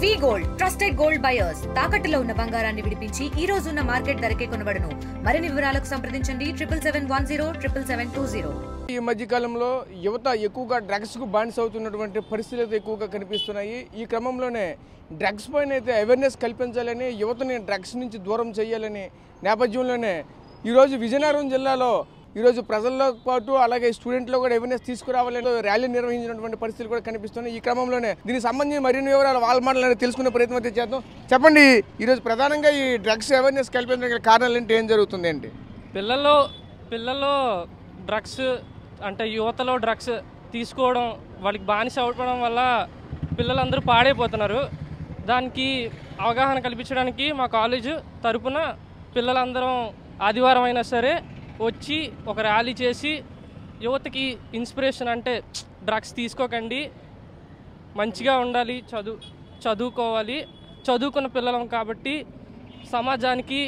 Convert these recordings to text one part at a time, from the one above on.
వి gold trusted gold buyers తాకట్టులో ఉన్న బంగారాన్ని విడిపించి ఈ రోజు ఉన్న మార్కెట్ ధరకే కొనబడును. మరిన్ని వివరాలకు సంప్రదించండి 77107720. ఈ మధ్య కాలంలో యువత ఎక్కువగా డ్రగ్స్ కు బానిస అవుతున్నటువంటి పరిస్థితులు ఎక్కువగా కనిపిస్తున్నాయి. ఈ క్రమంలోనే డ్రగ్స్ పైన అయితే అవేర్నెస్ కల్పించాలని, యువతని డ్రగ్స్ నుంచి దూరం చేయాలని నేపథ్యంలోనే ఈరోజు విజయనగరం జిల్లాలో ఈరోజు ప్రజల్లో పాటు అలాగే స్టూడెంట్లో కూడా అవేర్నెస్ తీసుకురావాలని ర్యాలీ నిర్వహించినటువంటి పరిస్థితులు కూడా కనిపిస్తున్నాయి. ఈ క్రమంలోనే దీనికి సంబంధించి మరిన్ని వివరాలు వాళ్ళ మాటలు తెలుసుకునే ప్రయత్నం అయితే చేద్దాం. చెప్పండి, ఈరోజు ప్రధానంగా ఈ డ్రగ్స్ అవేర్నెస్ కల్పించడానికి కారణాలు ఏంటి, ఏం జరుగుతుంది ఏంటి? పిల్లల్లో డ్రగ్స్ అంటే యువతలో డ్రగ్స్ తీసుకోవడం, వాళ్ళకి బానిస అవ్వడం వల్ల పిల్లలందరూ పాడైపోతున్నారు. దానికి అవగాహన కల్పించడానికి మా కాలేజు తరపున పిల్లలందరం ఆదివారం అయినా సరే వచ్చి ఒక ర్యాలీ చేసి యువతకి ఇన్స్పిరేషన్ అంటే డ్రగ్స్ తీసుకోకండి, మంచిగా ఉండాలి, చదువుకోవాలి, చదువుకున్న పిల్లలం కాబట్టి సమాజానికి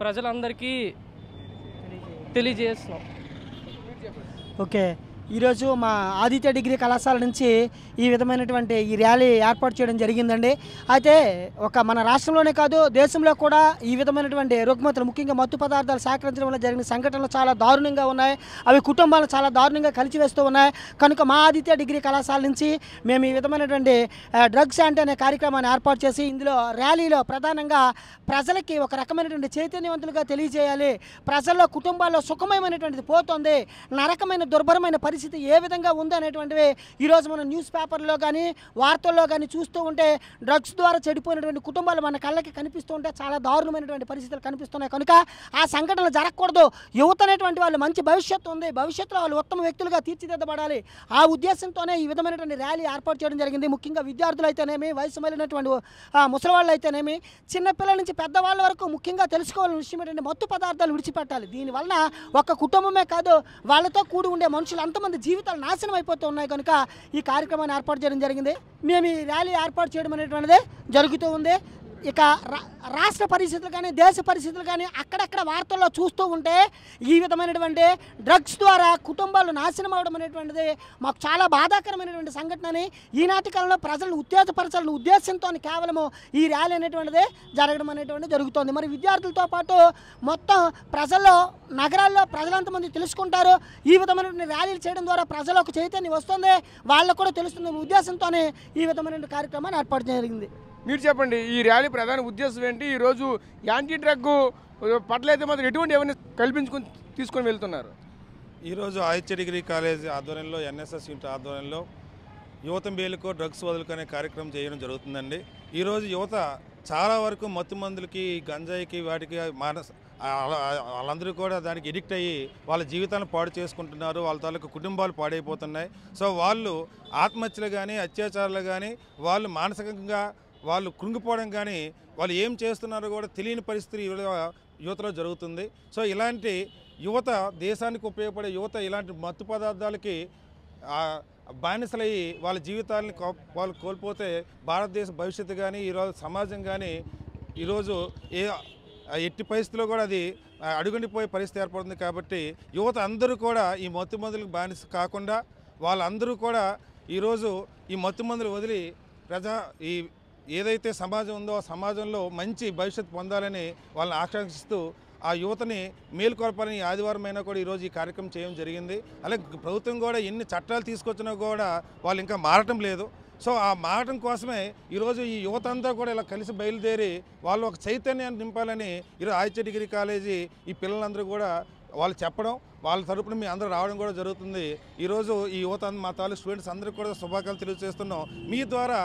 ప్రజలందరికీ తెలియజేస్తున్నాం. ఓకే, ఈరోజు మా ఆదిత్య డిగ్రీ కళాశాల నుంచి ఈ విధమైనటువంటి ఈ ర్యాలీ ఏర్పాటు చేయడం జరిగిందండి. అయితే మన రాష్ట్రంలోనే కాదు దేశంలో కూడా ఈ విధమైనటువంటి రుగ్మతలు, ముఖ్యంగా మత్తు పదార్థాలు సేకరించడం వల్ల జరిగిన సంఘటనలు చాలా దారుణంగా ఉన్నాయి. అవి కుటుంబాలను చాలా దారుణంగా కలిచివేస్తూ ఉన్నాయి. కనుక మా ఆదిత్య డిగ్రీ కళాశాల నుంచి మేము ఈ విధమైనటువంటి డ్రగ్స్ యాంటీ అనే కార్యక్రమాన్ని ఏర్పాటు చేసి ఇందులో ర్యాలీలో ప్రధానంగా ప్రజలకి ఒక రకమైనటువంటి చైతన్యవంతులుగా తెలియజేయాలి. ప్రజల్లో కుటుంబాల్లో సుఖమయమైనటువంటిది పోతుంది, నరకమైన దుర్భరమైన పరిస్థితి ఏ విధంగా ఉంది అనేటువంటివి ఈరోజు మనం న్యూస్ పేపర్లో కానీ వార్తల్లో కానీ చూస్తూ ఉంటే డ్రగ్స్ ద్వారా చెడిపోయినటువంటి కుటుంబాలు మన కళ్ళకి కనిపిస్తూ ఉంటే చాలా దారుణమైనటువంటి పరిస్థితులు కనిపిస్తున్నాయి. కనుక ఆ సంఘటనలు జరగకూడదు. యువత అనేటువంటి వాళ్ళు మంచి భవిష్యత్తు ఉంది, భవిష్యత్తులో వాళ్ళు ఉత్తమ వ్యక్తులుగా తీర్చిదిద్దబడాలి. ఆ ఉద్దేశంతోనే ఈ విధమైనటువంటి ర్యాలీ ఏర్పాటు చేయడం జరిగింది. ముఖ్యంగా విద్యార్థులు అయితేనేమి, వయసు మళ్ళినటువంటి ముసలివాళ్ళు అయితేనేమి, చిన్నపిల్లల నుంచి పెద్దవాళ్ళ వరకు ముఖ్యంగా తెలుసుకోవాలని విషయం ఏంటంటే మత్తు పదార్థాలు విడిచిపెట్టాలి. దీనివలన ఒక కుటుంబమే కాదు, వాళ్ళతో కూడి ఉండే మనుషులు అంతమంది జీవితాలు నాశనం అయిపోతూ ఉన్నాయి. కనుక ఈ కార్యక్రమాన్ని ఏర్పాటు చేయడం జరిగింది. మేము ఈ ర్యాలీ ఏర్పాటు చేయడం అనేటువంటిది జరుగుతూ ఉంది. ఇక రాష్ట్ర పరిస్థితులు కానీ దేశ పరిస్థితులు కానీ అక్కడక్కడ వార్తల్లో చూస్తూ ఉంటే ఈ విధమైనటువంటి డ్రగ్స్ ద్వారా కుటుంబాలు నాశనం అవడం అనేటువంటిది మాకు చాలా బాధాకరమైనటువంటి సంఘటనని ఈనాటి కాలంలో ప్రజలను ఉత్తేజపరచాలని ఉద్దేశంతో కేవలము ఈ ర్యాలీ అనేటువంటిది జరగడం అనేటువంటిది జరుగుతుంది. మరి విద్యార్థులతో పాటు మొత్తం ప్రజల్లో నగరాల్లో ప్రజలంతమంది తెలుసుకుంటారు. ఈ విధమైనటువంటి ర్యాలీలు చేయడం ద్వారా ప్రజలకు చైతన్యం వస్తుంది, వాళ్ళకు కూడా తెలుస్తుంది ఉద్దేశంతోనే ఈ విధమైనటువంటి కార్యక్రమాన్ని ఏర్పాటు జరిగింది. మీరు చెప్పండి, ఈ ర్యాలీ ప్రధాన ఉద్దేశం ఏంటి? ఈరోజు యాంటీ డ్రగ్ పట్ల అయితే మాత్రం ఎటువంటి ఏమైనా కల్పించుకొని తీసుకొని వెళ్తున్నారు? ఈరోజు ఆదిత్య డిగ్రీ కాలేజ్ ఆధ్వర్యంలో ఎన్ఎస్ఎస్ యూనిట్ ఆధ్వర్యంలో యువత మేలుకో డ్రగ్స్ వదులుకునే కార్యక్రమం చేయడం జరుగుతుందండి. ఈరోజు యువత చాలా వరకు మత్తు మందులకి, గంజాయికి, వాటికి వాళ్ళందరూ కూడా దానికి ఎడిక్ట్ అయ్యి వాళ్ళ జీవితాలను పాడు చేసుకుంటున్నారు. వాళ్ళ తాలూకు కుటుంబాలు పాడైపోతున్నాయి. సో వాళ్ళు ఆత్మహత్యలు కానీ, అత్యాచారాలు కానీ, వాళ్ళు మానసికంగా వాళ్ళు కృంగిపోవడం కానీ, వాళ్ళు ఏం చేస్తున్నారో కూడా తెలియని పరిస్థితి యువతలో జరుగుతుంది. సో ఇలాంటి యువత, దేశానికి ఉపయోగపడే యువత ఇలాంటి మత్తు పదార్థాలకి బానిసలయ్యి వాళ్ళ జీవితాలని వాళ్ళు కోల్పోతే భారతదేశ భవిష్యత్తు కానీ, ఈరోజు సమాజం కానీ ఈరోజు ఎట్టి పరిస్థితుల్లో కూడా అది అడుగుండిపోయే పరిస్థితి ఏర్పడుతుంది. కాబట్టి యువత అందరూ కూడా ఈ మత్తు మందులకు బానిస కాకుండా వాళ్ళందరూ కూడా ఈరోజు ఈ మత్తు మందులు వదిలి ఈ ఏదైతే సమాజం ఉందో ఆ సమాజంలో మంచి భవిష్యత్తు పొందాలని వాళ్ళని ఆకాంక్షిస్తూ ఆ యువతని మేలుకొల్పాలని ఆదివారం అయినా కూడా ఈరోజు ఈ కార్యక్రమం చేయడం జరిగింది. అలాగే ప్రభుత్వం కూడా ఎన్ని చట్టాలు తీసుకొచ్చినా కూడా వాళ్ళు ఇంకా మారటం లేదు. సో ఆ మారటం కోసమే ఈరోజు ఈ యువత అంతా కూడా ఇలా కలిసి బయలుదేరి వాళ్ళు ఒక చైతన్యాన్ని నింపాలని ఈరోజు ఆదిత్య డిగ్రీ కాలేజీ ఈ పిల్లలందరూ కూడా వాళ్ళు చెప్పడం, వాళ్ళ తరపున మీ అందరూ రావడం కూడా జరుగుతుంది. ఈరోజు ఈ యువత మా తాలూకు స్టూడెంట్స్ అందరికీ కూడా శుభాకాంక్షలు తెలియజేస్తున్నాం. మీ ద్వారా,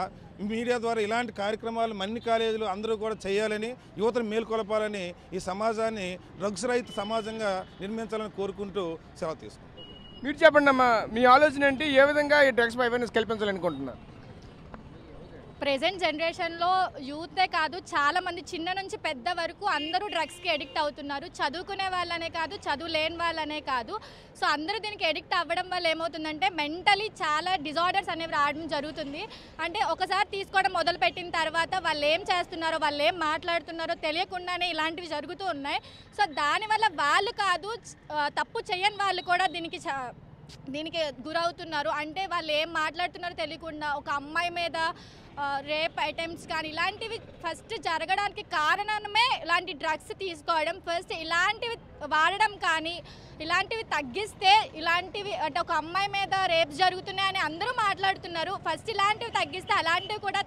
మీడియా ద్వారా ఇలాంటి కార్యక్రమాలు అన్ని కాలేజీలు అందరూ కూడా చేయాలని, యువతను మేల్కొల్పాలని, ఈ సమాజాన్ని డ్రగ్స్ రహిత సమాజంగా నిర్మించాలని కోరుకుంటూ సెలవు తీసుకుంటాం. మీరు చెప్పండి అమ్మా, మీ ఆలోచన ఏంటి? ఏ విధంగా ఈ డ్రగ్స్ పై అవేర్నెస్ కల్పించాలనుకుంటున్నారు? ప్రెజెంట్ జనరేషన్లో యూతే కాదు, చాలామంది చిన్న నుంచి పెద్ద వరకు అందరూ డ్రగ్స్కి ఎడిక్ట్ అవుతున్నారు. చదువుకునే వాళ్ళనే కాదు, చదువు లేని వాళ్ళనే కాదు. సో అందరూ దీనికి ఎడిక్ట్ అవ్వడం వల్ల ఏమవుతుందంటే మెంటలీ చాలా డిజార్డర్స్ అనేవి రావడం జరుగుతుంది. అంటే ఒకసారి తీసుకోవడం మొదలుపెట్టిన తర్వాత వాళ్ళు ఏం చేస్తున్నారో, వాళ్ళు ఏం మాట్లాడుతున్నారో తెలియకుండానే ఇలాంటివి జరుగుతూ ఉన్నాయి. సో దానివల్ల వాళ్ళు కాదు, తప్పు చేయని వాళ్ళు కూడా దీనికి గురవుతున్నారు. అంటే వాళ్ళు ఏం మాట్లాడుతున్నారో తెలియకుండా ఒక అమ్మాయి మీద రేప్ అటెంప్ట్స్ కానీ ఇలాంటివి ఫస్ట్ జరగడానికి కారణమే ఇలాంటి డ్రగ్స్ తీసుకోవడం. ఫస్ట్ ఇలాంటివి వాడడం కానీ ఇలాంటివి తగ్గిస్తే ఇలాంటివి అంటే ఒక అమ్మాయి మీద రేప్స్ జరుగుతున్నాయని అందరూ మాట్లాడుతున్నారు. ఫస్ట్ ఇలాంటివి తగ్గిస్తే అలాంటివి కూడా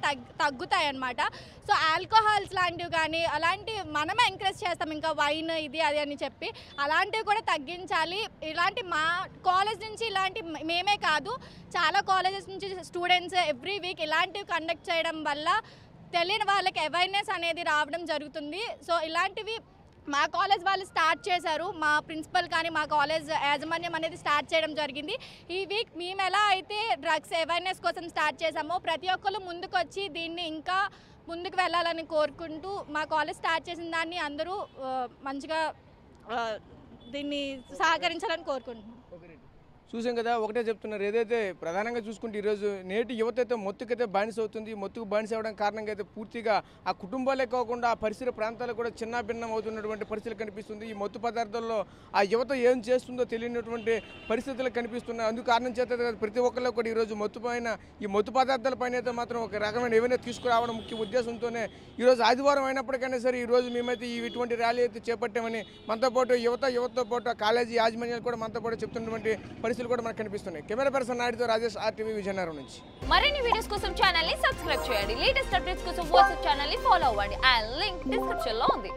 తగ్గుతాయి అన్నమాట. సో ఆల్కహాల్స్ లాంటివి కానీ అలాంటివి మనమే ఎంకరేజ్ చేస్తాం, ఇంకా వైన్ ఇది అది అని చెప్పి అలాంటివి కూడా తగ్గించాలి. ఇలాంటి మా కాలేజ్ నుంచి ఇలాంటి మేమే కాదు చాలా కాలేజెస్ నుంచి స్టూడెంట్స్ ఎవ్రీ వీక్ ఇలాంటివి కండక్ట్ చేయడం వల్ల తెలియని వాళ్ళకి అవేర్నెస్ అనేది రావడం జరుగుతుంది. సో ఇలాంటివి మా కాలేజ్ వాళ్ళు స్టార్ట్ చేశారు, మా ప్రిన్సిపల్ కానీ మా కాలేజ్ యాజమాన్యం అనేది స్టార్ట్ చేయడం జరిగింది. ఈ వీక్ మేము ఎలా అయితే డ్రగ్స్ అవేర్నెస్ కోసం స్టార్ట్ చేసామో ప్రతి ఒక్కరు ముందుకు వచ్చి దీన్ని ఇంకా ముందుకు వెళ్ళాలని కోరుకుంటూ మా కాలేజ్ స్టార్ట్ చేసిన దాన్ని అందరూ మంచిగా దీన్ని సహకరించాలని కోరుకుంటున్నాం. చూసాం కదా, ఒకటే చెప్తున్నారు. ఏదైతే ప్రధానంగా చూసుకుంటే ఈరోజు నేటి యువత అయితే మొత్తుకైతే బానిస అవుతుంది. మొత్తుకు బానిస అవ్వడం కారణంగా అయితే పూర్తిగా ఆ కుటుంబాలే కాకుండా ఆ పరిసర ప్రాంతాలు కూడా చిన్న భిన్నం అవుతున్నటువంటి పరిస్థితులు కనిపిస్తుంది. ఈ మత్తు పదార్థాల్లో ఆ యువత ఏం చేస్తుందో తెలియనటువంటి పరిస్థితులు కనిపిస్తున్నాయి. అందుకు కారణం చేత ప్రతి ఒక్కళ్ళు కూడా ఈరోజు ఈ మత్తు పదార్థాల పైన అయితే మాత్రం ఒక రకమైన ఏమైనా తీసుకురావడం ముఖ్య ఉద్దేశంతోనే ఈరోజు ఆదివారం అయినప్పటికైనా సరే ఈరోజు మేమైతే ఇటువంటి ర్యాలీ అయితే చేపట్టామని మనతో పాటు యువతతో పాటు కాలేజీ యాజమాన్యాలు కూడా మనతో పాటు చెప్తున్నటువంటి పరిస్థితులు కూడా మనకు కనిపిస్తున్నాయి. కెమెరా పర్సన్ నాయుడుతో రాజేష్, RTV విజయనగరం నుంచి. మరిన్ని వీడియోస్ కోసం ఛానల్ ని సబ్స్క్రైబ్ చేయండి. లేటెస్ట్ అప్డేట్స్ కోసం వాట్సాప్ ఛానల్ ని ఫాలో అవ్వండి. ఆ లింక్ డిస్క్రిప్షన్ లో ఉంది.